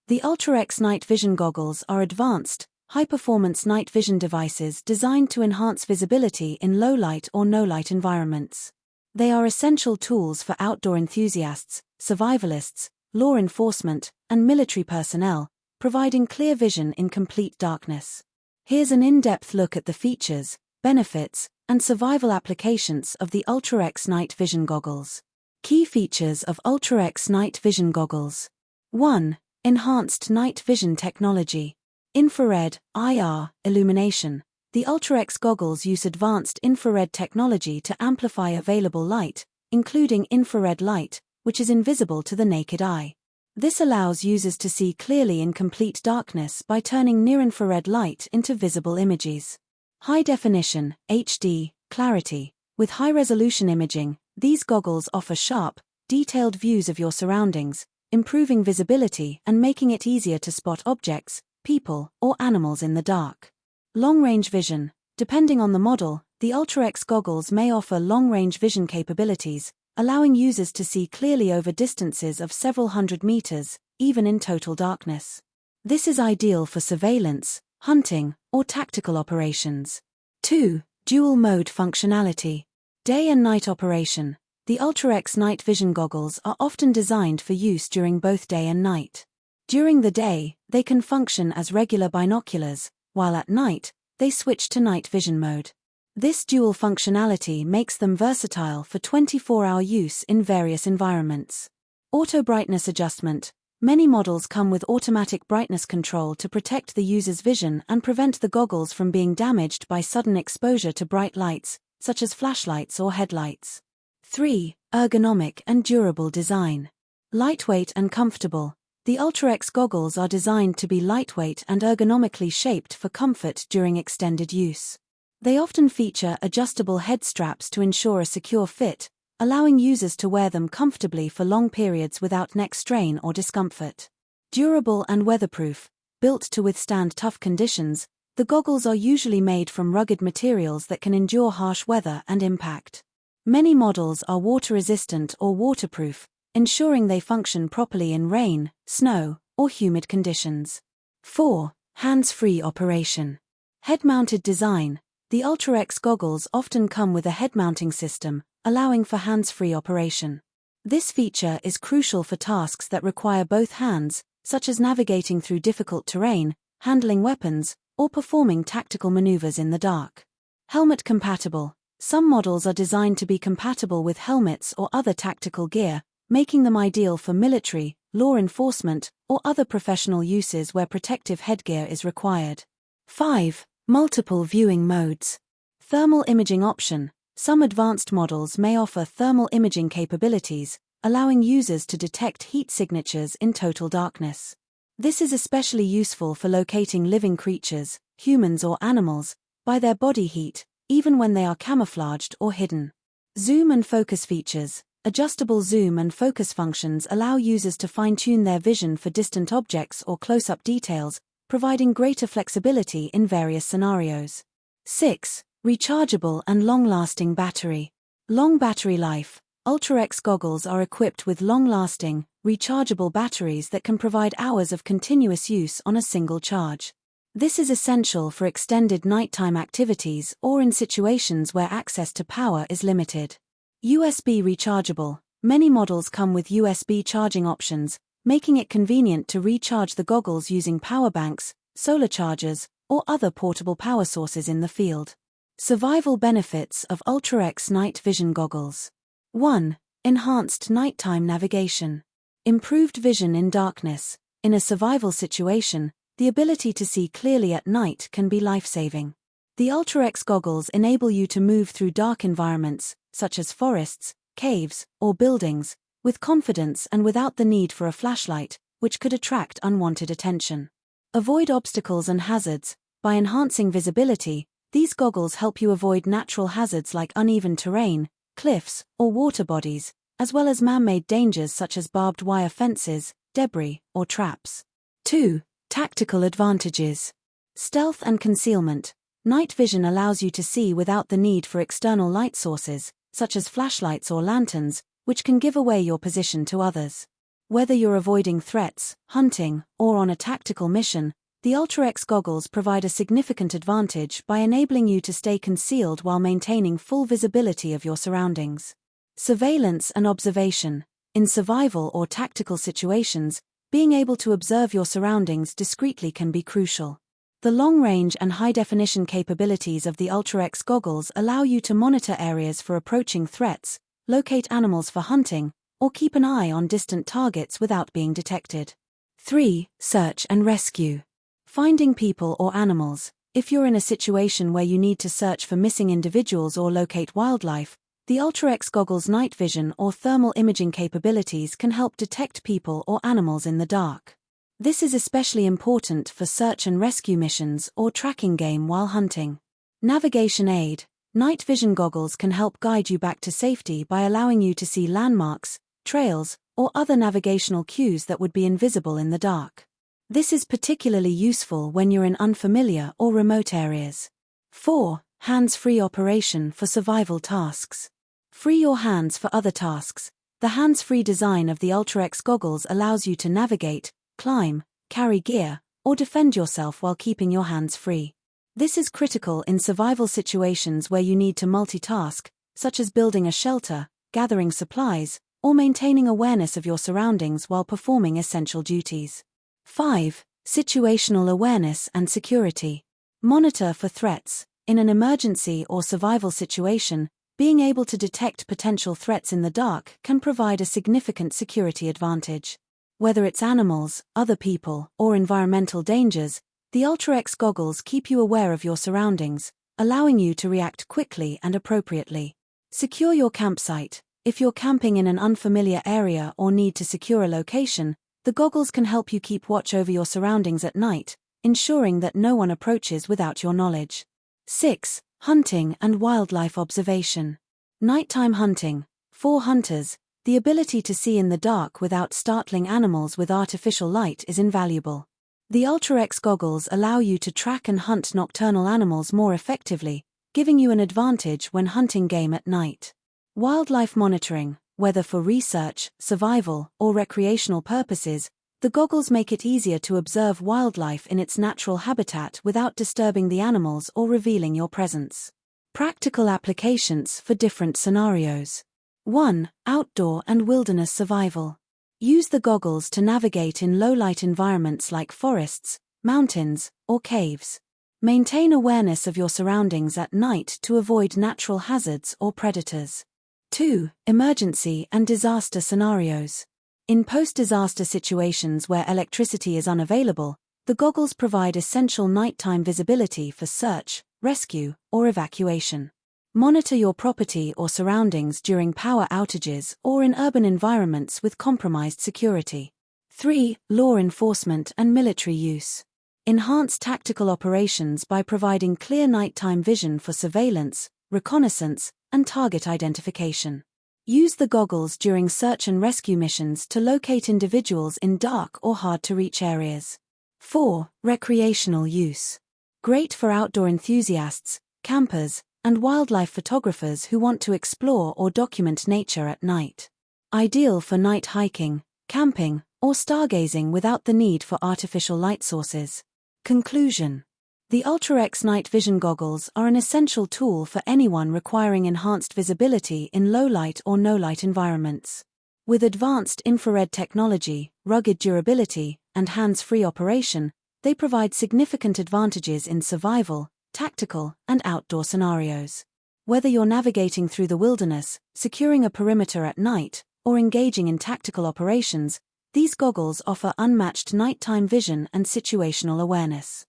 The UltraX night vision goggles are advanced, high-performance night vision devices designed to enhance visibility in low-light or no-light environments. They are essential tools for outdoor enthusiasts, survivalists, law enforcement, and military personnel, providing clear vision in complete darkness. Here's an in-depth look at the features, benefits, and survival applications of the UltraX night vision goggles. Key features of UltraX night vision goggles. 1. Enhanced night vision technology. Infrared, IR, illumination. The UltraX goggles use advanced infrared technology to amplify available light, including infrared light, which is invisible to the naked eye. This allows users to see clearly in complete darkness by turning near-infrared light into visible images. High-definition, HD, clarity. With high-resolution imaging, these goggles offer sharp, detailed views of your surroundings, improving visibility and making it easier to spot objects, people, or animals in the dark. Long-range vision. Depending on the model, the UltraX goggles may offer long-range vision capabilities, allowing users to see clearly over distances of several hundred meters, even in total darkness. This is ideal for surveillance, hunting, or tactical operations. 2. Dual-mode functionality. Day and night operation. The UltraX night vision goggles are often designed for use during both day and night. During the day, they can function as regular binoculars, while at night, they switch to night vision mode. This dual functionality makes them versatile for 24-hour use in various environments. Auto brightness adjustment. Many models come with automatic brightness control to protect the user's vision and prevent the goggles from being damaged by sudden exposure to bright lights, such as flashlights or headlights. 3. Ergonomic and durable design. Lightweight and comfortable. The UltraX goggles are designed to be lightweight and ergonomically shaped for comfort during extended use. They often feature adjustable head straps to ensure a secure fit, allowing users to wear them comfortably for long periods without neck strain or discomfort. Durable and weatherproof. Built to withstand tough conditions, the goggles are usually made from rugged materials that can endure harsh weather and impact. Many models are water-resistant or waterproof, ensuring they function properly in rain, snow, or humid conditions. 4. Hands-free operation. Head-mounted design. The UltraX goggles often come with a head-mounting system, allowing for hands-free operation. This feature is crucial for tasks that require both hands, such as navigating through difficult terrain, handling weapons, or performing tactical maneuvers in the dark. Helmet compatible. Some models are designed to be compatible with helmets or other tactical gear, making them ideal for military, law enforcement, or other professional uses where protective headgear is required. 5. Multiple viewing modes. Thermal imaging option. Some advanced models may offer thermal imaging capabilities, allowing users to detect heat signatures in total darkness. This is especially useful for locating living creatures, humans or animals, by their body heat, even when they are camouflaged or hidden. Zoom and focus features. Adjustable zoom and focus functions allow users to fine-tune their vision for distant objects or close-up details, providing greater flexibility in various scenarios. 6. Rechargeable and long-lasting battery. Long battery life. UltraX goggles are equipped with long-lasting, rechargeable batteries that can provide hours of continuous use on a single charge. This is essential for extended nighttime activities or in situations where access to power is limited. USB rechargeable. Many models come with USB charging options, making it convenient to recharge the goggles using power banks, solar chargers, or other portable power sources in the field. Survival benefits of UltraX night vision goggles. 1. Enhanced nighttime navigation. Improved vision in darkness. In a survival situation, the ability to see clearly at night can be life-saving. The UltraX goggles enable you to move through dark environments, such as forests, caves, or buildings, with confidence and without the need for a flashlight, which could attract unwanted attention. Avoid obstacles and hazards. By enhancing visibility, these goggles help you avoid natural hazards like uneven terrain, cliffs, or water bodies, as well as man-made dangers such as barbed wire fences, debris, or traps. 2. Tactical advantages. Stealth and concealment. Night vision allows you to see without the need for external light sources, such as flashlights or lanterns, which can give away your position to others. Whether you're avoiding threats, hunting, or on a tactical mission, the Ultra X goggles provide a significant advantage by enabling you to stay concealed while maintaining full visibility of your surroundings. Surveillance and observation. In survival or tactical situations, being able to observe your surroundings discreetly can be crucial. The long-range and high-definition capabilities of the Ultra X goggles allow you to monitor areas for approaching threats, locate animals for hunting, or keep an eye on distant targets without being detected. 3. Search and rescue. Finding people or animals. If you're in a situation where you need to search for missing individuals or locate wildlife, the Ultra X goggles' night vision or thermal imaging capabilities can help detect people or animals in the dark. This is especially important for search and rescue missions or tracking game while hunting. Navigation aid. Night vision goggles can help guide you back to safety by allowing you to see landmarks, trails, or other navigational cues that would be invisible in the dark. This is particularly useful when you're in unfamiliar or remote areas. 4. Hands-free operation for survival tasks. Free your hands for other tasks. The hands-free design of the Ultra X goggles allows you to navigate, climb, carry gear, or defend yourself while keeping your hands free. This is critical in survival situations where you need to multitask, such as building a shelter, gathering supplies, or maintaining awareness of your surroundings while performing essential duties. 5. Situational awareness and security. Monitor for threats. In an emergency or survival situation, being able to detect potential threats in the dark can provide a significant security advantage. Whether it's animals, other people, or environmental dangers, the Ultra X goggles keep you aware of your surroundings, allowing you to react quickly and appropriately. Secure your campsite. If you're camping in an unfamiliar area or need to secure a location, the goggles can help you keep watch over your surroundings at night, ensuring that no one approaches without your knowledge. 6. Hunting and wildlife observation. Nighttime hunting. For hunters, the ability to see in the dark without startling animals with artificial light is invaluable. The Ultra X goggles allow you to track and hunt nocturnal animals more effectively, giving you an advantage when hunting game at night. Wildlife monitoring. Whether for research, survival, or recreational purposes, the goggles make it easier to observe wildlife in its natural habitat without disturbing the animals or revealing your presence. Practical applications for different scenarios. 1. Outdoor and wilderness survival. Use the goggles to navigate in low-light environments like forests, mountains, or caves. Maintain awareness of your surroundings at night to avoid natural hazards or predators. 2. Emergency and disaster scenarios. In post-disaster situations where electricity is unavailable, the goggles provide essential nighttime visibility for search, rescue, or evacuation. Monitor your property or surroundings during power outages or in urban environments with compromised security. 3. Law enforcement and military use. Enhance tactical operations by providing clear nighttime vision for surveillance, reconnaissance, and target identification. Use the goggles during search and rescue missions to locate individuals in dark or hard-to-reach areas. 4. Recreational use. Great for outdoor enthusiasts, campers, and wildlife photographers who want to explore or document nature at night. Ideal for night hiking, camping, or stargazing without the need for artificial light sources. Conclusion. The Ultra X night vision goggles are an essential tool for anyone requiring enhanced visibility in low-light or no-light environments. With advanced infrared technology, rugged durability, and hands-free operation, they provide significant advantages in survival, tactical, and outdoor scenarios. Whether you're navigating through the wilderness, securing a perimeter at night, or engaging in tactical operations, these goggles offer unmatched nighttime vision and situational awareness.